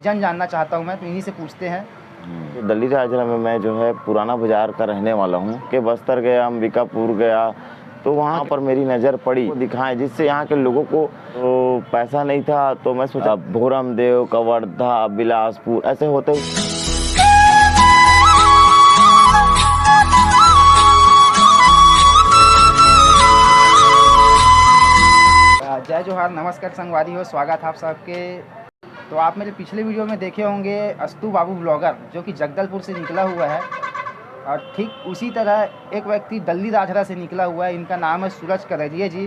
जन जानना चाहता हूँ मैं, तो इन्हीं से पूछते हैं। दिल्ली राजरा में मैं जो है पुराना बाजार का रहने वाला हूँ कि बस्तर गया, अंबिकापुर गया, तो वहाँ पर मेरी नज़र पड़ी दिखाएं, जिससे यहाँ के लोगों को तो पैसा नहीं था, तो मैं सोचा भोरमदेव, कवर्धा, बिलासपुर ऐसे होते। जय जोहार, नमस्कार संगवारी हो, स्वागत है आप सबके। तो आप मेरे पिछले वीडियो में देखे होंगे अस्तु बाबू ब्लॉगर, जो कि जगदलपुर से निकला हुआ है, और ठीक उसी तरह एक व्यक्ति दिल्ली राजरा से निकला हुआ है। इनका नाम है सूरज कररिया जी।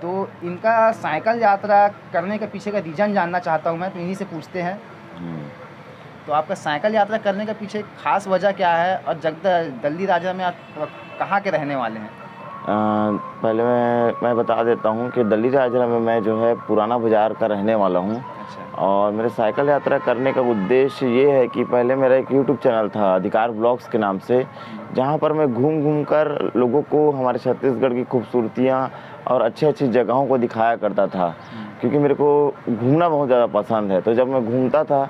तो इनका साइकिल यात्रा करने के पीछे का रीज़न जानना चाहता हूँ मैं, तो इन्हीं से पूछते हैं। तो आपका साइकिल यात्रा करने के पीछे खास वजह क्या है, और दिल्ली राजरा में आप कहाँ के रहने वाले हैं? पहले मैं बता देता हूँ कि दिल्ली राजरा में मैं जो है पुराना बाजार का रहने वाला हूँ। अच्छा। और मेरे साइकिल यात्रा करने का उद्देश्य ये है कि पहले मेरा एक यूट्यूब चैनल था अधिकार ब्लॉग्स के नाम से, जहाँ पर मैं घूम घूम कर लोगों को हमारे छत्तीसगढ़ की खूबसूरतियाँ और अच्छी अच्छी जगहों को दिखाया करता था, क्योंकि मेरे को घूमना बहुत ज़्यादा पसंद है। तो जब मैं घूमता था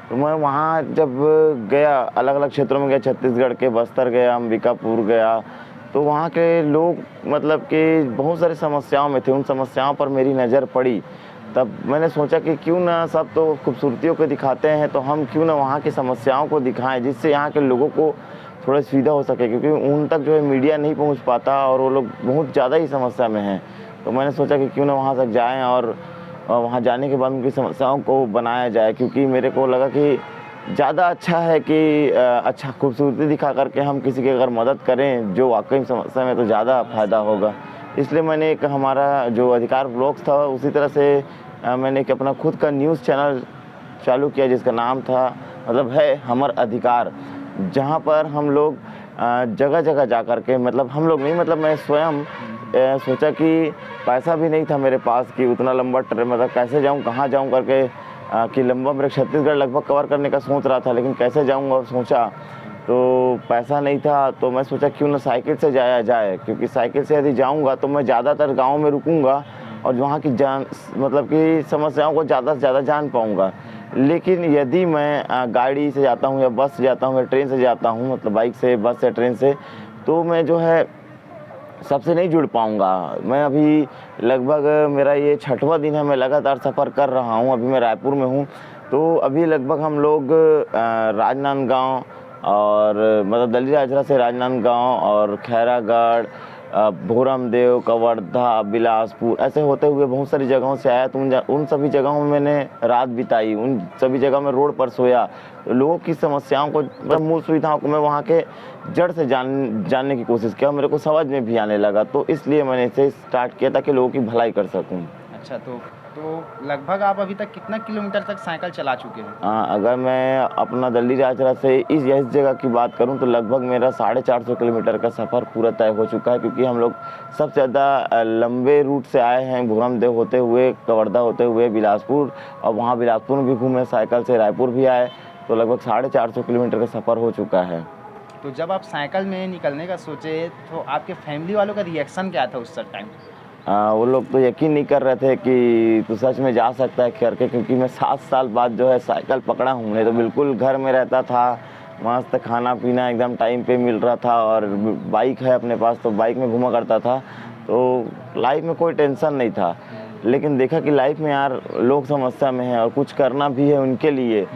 तो मैं वहाँ जब गया, अलग अलग क्षेत्रों में गया, छत्तीसगढ़ के बस्तर गया, अंबिकापुर गया, तो वहाँ के लोग मतलब कि बहुत सारी समस्याओं में थे। उन समस्याओं पर मेरी नज़र पड़ी। तब मैंने सोचा कि क्यों ना, सब तो खूबसूरतियों को दिखाते हैं, तो हम क्यों ना वहाँ की समस्याओं को दिखाएं, जिससे यहाँ के लोगों को थोड़ा सुविधा हो सके, क्योंकि उन तक जो है मीडिया नहीं पहुँच पाता और वो लोग बहुत ज़्यादा ही समस्या में हैं। तो मैंने सोचा कि क्यों ना वहाँ तक जाएँ और वहाँ जाने के बाद उनकी समस्याओं को बनाया जाए, क्योंकि मेरे को लगा कि ज़्यादा अच्छा है कि अच्छा खूबसूरती दिखा करके हम किसी की अगर मदद करें जो वाकई समस्या में, तो ज़्यादा फ़ायदा होगा। इसलिए मैंने एक हमारा जो अधिकार ब्लॉग्स था, उसी तरह से मैंने एक अपना खुद का न्यूज़ चैनल चालू किया, जिसका नाम था मतलब है हमर अधिकार, जहाँ पर हम लोग जगह जगह जा कर के, मतलब हम लोग नहीं, मतलब मैं स्वयं सोचा कि पैसा भी नहीं था मेरे पास कि उतना लंबा ट्रेन, मतलब कैसे जाऊँ, कहाँ जाऊँ करके, कि लंबा मेरे छत्तीसगढ़ लगभग कवर करने का सोच रहा था, लेकिन कैसे जाऊंगा सोचा, तो पैसा नहीं था। तो मैं सोचा क्यों ना साइकिल से जाया जाए, क्योंकि साइकिल से यदि जाऊंगा तो मैं ज़्यादातर गांव में रुकूंगा और वहाँ की मतलब कि समस्याओं को ज़्यादा से ज़्यादा जान पाऊंगा। लेकिन यदि मैं गाड़ी से जाता हूँ या बस से जाता हूँ या ट्रेन से जाता हूँ, मतलब बाइक से, बस से, ट्रेन से, तो मैं जो है सबसे नहीं जुड़ पाऊँगा। मैं अभी लगभग मेरा ये 6वां दिन है, मैं लगातार सफ़र कर रहा हूँ। अभी मैं रायपुर में हूँ, तो अभी लगभग हम लोग राजनांदगांव और मतलब दिल्ली राजरा से राजनांदगांव और खैरागढ़, भोरमदेव, कवर्धा, बिलासपुर ऐसे होते हुए बहुत सारी जगहों से आया। तो उन सभी जगहों में मैंने रात बिताई, उन सभी जगह में रोड पर सोया, तो लोगों की समस्याओं को, मतलब मूल सुविधाओं को मैं वहाँ के जड़ से जानने की कोशिश किया, मेरे को समझ में भी आने लगा। तो इसलिए मैंने इसे स्टार्ट किया ताकि लोगों की भलाई कर सकूँ। अच्छा, तो लगभग आप अभी तक कितना किलोमीटर तक साइकिल चला चुके हैं? अगर मैं अपना दिल्ली राजरा से इस जगह की बात करूं तो लगभग मेरा 450 किलोमीटर का सफ़र पूरा तय हो चुका है, क्योंकि हम लोग सबसे ज़्यादा लंबे रूट से आए हैं, भोरमदेव होते हुए, कवर्धा होते हुए बिलासपुर, और वहाँ बिलासपुर में भी घूमे साइकिल से, रायपुर भी आए, तो लगभग 450 किलोमीटर का सफ़र हो चुका है। तो जब आप साइकिल में निकलने का सोचे, तो आपके फैमिली वालों का रिएक्शन क्या था उस टाइम? वो लोग तो यकीन नहीं कर रहे थे कि तू सच में जा सकता है करके, क्योंकि मैं 7 साल बाद जो है साइकिल पकड़ा हूँ। नहीं तो बिल्कुल घर में रहता था, मस्त खाना पीना एकदम टाइम पे मिल रहा था, और बाइक है अपने पास तो बाइक में घूमा करता था, तो लाइफ में कोई टेंशन नहीं था। लेकिन देखा कि लाइफ में यार लोग समस्या में हैं और कुछ करना भी है उनके लिए,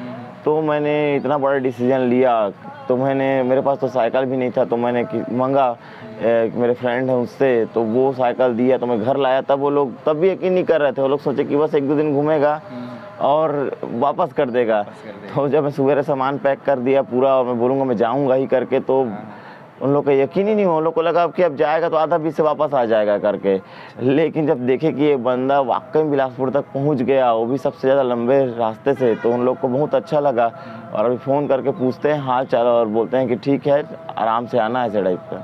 तो मैंने इतना बड़ा डिसीजन लिया। तो मेरे पास तो साइकिल भी नहीं था, तो मैंने मांगा, मेरे फ्रेंड है उससे, तो वो साइकिल दिया, तो मैं घर लाया। तब वो लोग तब भी यकीन नहीं कर रहे थे, वो लोग सोचे कि बस 1-2 दिन घूमेगा और वापस कर देगा। तो जब मैं सवेरे सामान पैक कर दिया पूरा, और मैं बोलूँगा मैं जाऊँगा ही करके, तो उन लोग का यकीन ही नहीं हुआ। उन लोग को लगा कि अब जाएगा तो आधा बीच से वापस आ जाएगा करके। लेकिन जब देखे कि ये बंदा वाकई में बिलासपुर तक पहुंच गया, वो भी सबसे ज़्यादा लंबे रास्ते से, तो उन लोग को बहुत अच्छा लगा। और अभी फ़ोन करके पूछते हैं हाल चाल और बोलते हैं कि ठीक है, आराम से आना है टाइप का।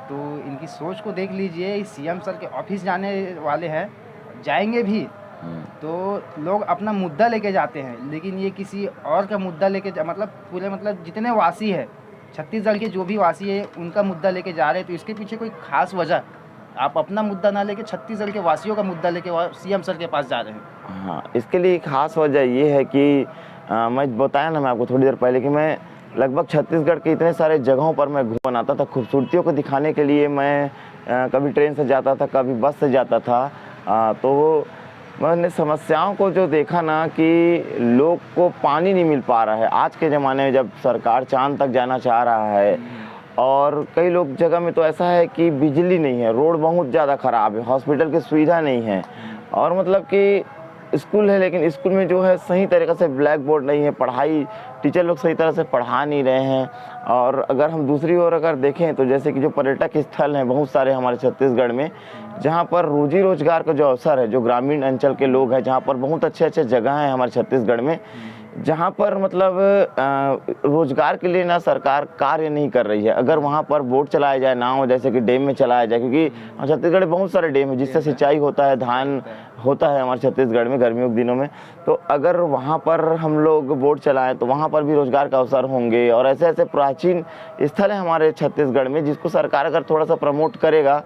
तो इनकी सोच को देख लीजिए, सीएम सर के ऑफिस जाने वाले हैं, जाएंगे भी तो लोग अपना मुद्दा लेके जाते हैं, लेकिन ये किसी और का मुद्दा लेके मतलब पूरे, मतलब जितने वासी है छत्तीसगढ़ के, जो भी वासी है, उनका मुद्दा लेके जा रहे हैं। तो इसके पीछे कोई खास वजह, आप अपना मुद्दा ना लेके छत्तीसगढ़ के वासियों का मुद्दा लेके सीएम सर के पास जा रहे हैं? हाँ, इसके लिए खास वजह ये है कि मैं बताया ना मैं आपको थोड़ी देर पहले कि मैं लगभग छत्तीसगढ़ के इतने सारे जगहों पर मैं घूमन आता था। खूबसूरतियों को दिखाने के लिए मैं कभी ट्रेन से जाता था, कभी बस से जाता था। तो मैंने समस्याओं को जो देखा ना कि लोग को पानी नहीं मिल पा रहा है आज के ज़माने में, जब सरकार चाँद तक जाना चाह रहा है। और कई लोग जगह में तो ऐसा है कि बिजली नहीं है, रोड बहुत ज़्यादा ख़राब है, हॉस्पिटल की सुविधा नहीं है, और मतलब कि स्कूल है लेकिन स्कूल में जो है सही तरीक़े से ब्लैक बोर्ड नहीं है, पढ़ाई टीचर लोग सही तरह से पढ़ा नहीं रहे हैं। और अगर हम दूसरी ओर अगर देखें तो जैसे कि जो पर्यटक स्थल हैं बहुत सारे हमारे छत्तीसगढ़ में, जहाँ पर रोजी रोजगार का जो अवसर है, जो ग्रामीण अंचल के लोग हैं, जहाँ पर बहुत अच्छे अच्छे जगह हैं हमारे छत्तीसगढ़ में, जहाँ पर मतलब रोजगार के लिए ना सरकार कार्य नहीं कर रही है। अगर वहाँ पर बोट चलाया जाए, नाव जैसे कि डैम में चलाया जाए, क्योंकि छत्तीसगढ़ में बहुत सारे डैम है जिससे सिंचाई होता है, धान होता है हमारे छत्तीसगढ़ में गर्मियों के दिनों में। तो अगर वहाँ पर हम लोग बोट चलाएं तो वहाँ पर भी रोजगार का अवसर होंगे। और ऐसे ऐसे प्राचीन स्थल है हमारे छत्तीसगढ़ में जिसको सरकार अगर थोड़ा सा प्रमोट करेगा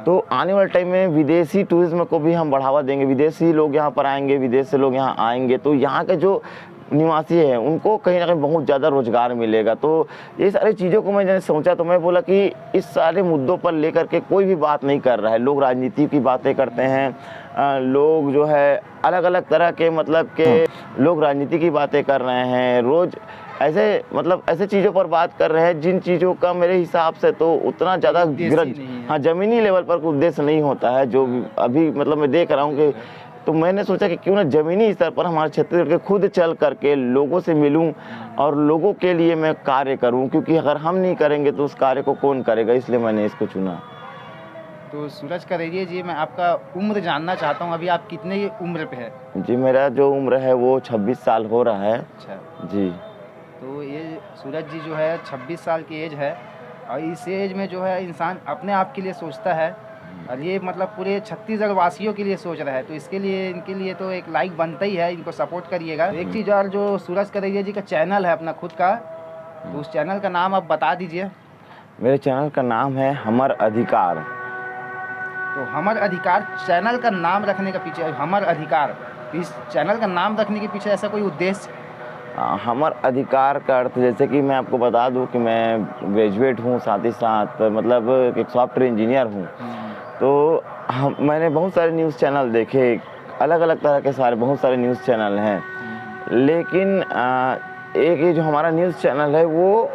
तो आने वाले टाइम में विदेशी टूरिज्म को भी हम बढ़ावा देंगे। विदेशी लोग यहाँ पर आएंगे, विदेश से लोग यहाँ आएंगे तो यहाँ के जो निवासी हैं उनको कहीं ना कहीं बहुत ज़्यादा रोजगार मिलेगा। तो ये सारी चीज़ों को मैंने सोचा तो मैं बोला कि इस सारे मुद्दों पर लेकर के कोई भी बात नहीं कर रहा है। लोग राजनीति की बातें करते हैं, लोग जो है अलग अलग तरह के मतलब के लोग राजनीति की बातें कर रहे हैं, रोज़ ऐसे मतलब ऐसे चीज़ों पर बात कर रहे हैं जिन चीज़ों का मेरे हिसाब से तो उतना ज़्यादा हाँ ज़मीनी लेवल पर उद्देश्य नहीं होता है। जो अभी मतलब मैं देख रहा हूँ कि तो मैंने सोचा कि क्यों ना ज़मीनी स्तर पर हमारे छत्तीसगढ़ के खुद चल करके लोगों से मिलूं और लोगों के लिए मैं कार्य करूं, क्योंकि अगर हम नहीं करेंगे तो उस कार्य को कौन करेगा, इसलिए मैंने इसको चुना। तो सूरज करेरिया जी, मैं आपका उम्र जानना चाहता हूं, अभी आप कितने उम्र पे है? जी मेरा जो उम्र है वो 26 साल हो रहा है। अच्छा जी। तो ये सूरज जी जो है 26 साल की एज है और इस एज में जो है इंसान अपने आप के लिए सोचता है और ये मतलब पूरे छत्तीसगढ़ वासियों के लिए सोच रहा है। तो इसके लिए इनके लिए तो एक लाइक बनता ही है, इनको सपोर्ट करिएगा। एक चीज़ और, जो सूरज करेरिया जी का चैनल है अपना खुद का, तो उस चैनल का नाम आप बता दीजिए। मेरे चैनल का नाम है हमर अधिकार। तो हमर अधिकार चैनल का नाम रखने का पीछे, हमर अधिकार, तो इस चैनल का नाम रखने के पीछे ऐसा कोई उद्देश्य? हमर अधिकार का अर्थ जैसे कि मैं आपको बता दूं कि मैं ग्रेजुएट हूं, साथ ही साथ मतलब एक सॉफ्टवेयर इंजीनियर हूं। तो मैंने बहुत सारे न्यूज़ चैनल देखे, अलग अलग तरह के बहुत सारे न्यूज़ चैनल हैं, लेकिन एक ये जो हमारा न्यूज़ चैनल है वो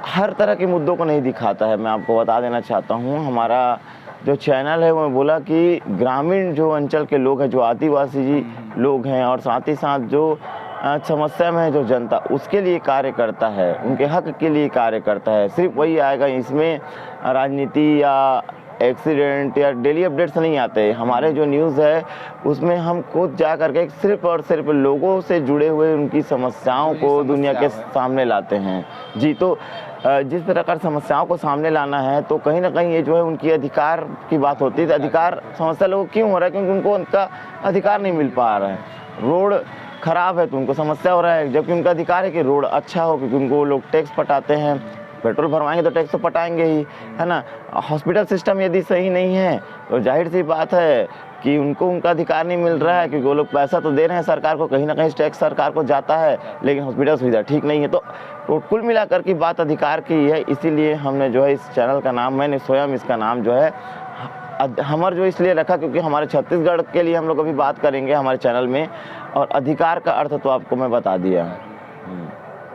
हर तरह के मुद्दों को नहीं दिखाता है। मैं आपको बता देना चाहता हूँ, हमारा जो चैनल है वो बोला कि ग्रामीण जो अंचल के लोग हैं, जो आदिवासी जी लोग हैं, और साथ ही साथ जो समस्या में है जो जनता, उसके लिए कार्य करता है, उनके हक के लिए कार्य करता है। सिर्फ वही आएगा, इसमें राजनीति या एक्सीडेंट या डेली अपडेट्स नहीं आते। हमारे जो न्यूज़ है उसमें हम खुद जा करके सिर्फ और सिर्फ लोगों से जुड़े हुए उनकी समस्याओं को दुनिया के सामने लाते हैं। जी, तो जिस प्रकार समस्याओं को सामने लाना है तो कहीं ना कहीं ये जो है उनकी अधिकार की बात होती है। अधिकार समस्या लोगों क्यों हो रहा है? क्योंकि उनको उनका अधिकार नहीं मिल पा रहा है। रोड खराब है तो उनको समस्या हो रहा है, जबकि उनका अधिकार है कि रोड अच्छा हो, क्योंकि उनको लोग टैक्स पटाते हैं, पेट्रोल भरवाएंगे तो टैक्स तो पटाएंगे ही, है ना। हॉस्पिटल सिस्टम यदि सही नहीं है तो जाहिर सी बात है कि उनको उनका अधिकार नहीं मिल रहा है, क्योंकि वो लोग पैसा तो दे रहे हैं सरकार को, कहीं ना कहीं टैक्स सरकार को जाता है, लेकिन हॉस्पिटल सुविधा ठीक नहीं है। तो कुल मिलाकर की बात अधिकार की है। इसीलिए हमने जो है इस चैनल का नाम, मैंने स्वयं इसका नाम जो है हमर जो इसलिए रखा क्योंकि हमारे छत्तीसगढ़ के लिए हम लोग अभी बात करेंगे हमारे चैनल में, और अधिकार का अर्थ तो आपको मैं बता दिया।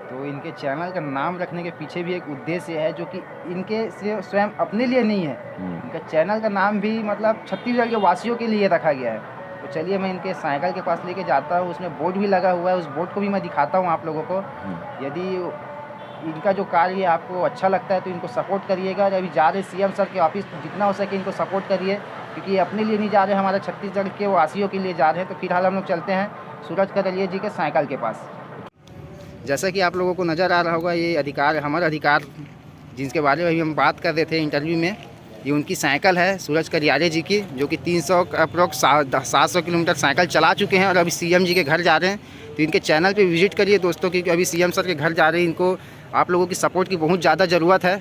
तो इनके चैनल का नाम रखने के पीछे भी एक उद्देश्य है, जो कि इनके स्वयं अपने लिए नहीं है। इनका चैनल का नाम भी मतलब छत्तीसगढ़ के वासियों के लिए रखा गया है। तो चलिए मैं इनके साइकिल के पास लेके जाता हूँ, उसमें बोर्ड भी लगा हुआ है, उस बोर्ड को भी मैं दिखाता हूँ आप लोगों को। यदि इनका जो कार्य आपको अच्छा लगता है तो इनको सपोर्ट करिएगा। अभी जा रहे सीएम सर के ऑफिस, जितना हो सके इनको सपोर्ट करिए, क्योंकि ये अपने लिए नहीं जा रहे, हमारे छत्तीसगढ़ के वासियों के लिए जा रहे हैं। तो फिलहाल हम लोग चलते हैं सूरज करेरिया जी के साइकिल के पास। जैसा कि आप लोगों को नज़र आ रहा होगा, ये अधिकार, हमारा अधिकार, जिनके बारे में अभी हम बात कर रहे थे इंटरव्यू में, ये उनकी साइकिल है सूरज करेरिया जी की, जो कि 300 अप्रोक्स 700 किलोमीटर साइकिल चला चुके हैं और अभी सीएम जी के घर जा रहे हैं। तो इनके चैनल पे विजिट करिए दोस्तों, क्योंकि अभी सीएम सर के घर जा रहे हैं। इनको आप लोगों की सपोर्ट की बहुत ज़्यादा ज़रूरत है,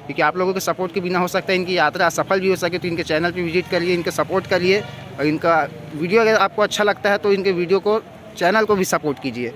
क्योंकि आप लोगों के सपोर्ट के बिना हो सकता है इनकी यात्रा सफल भी हो सके। तो इनके चैनल पे विजिट करिए, इनके सपोर्ट करिए, और इनका वीडियो अगर आपको अच्छा लगता है तो इनके वीडियो को, चैनल को भी सपोर्ट कीजिए।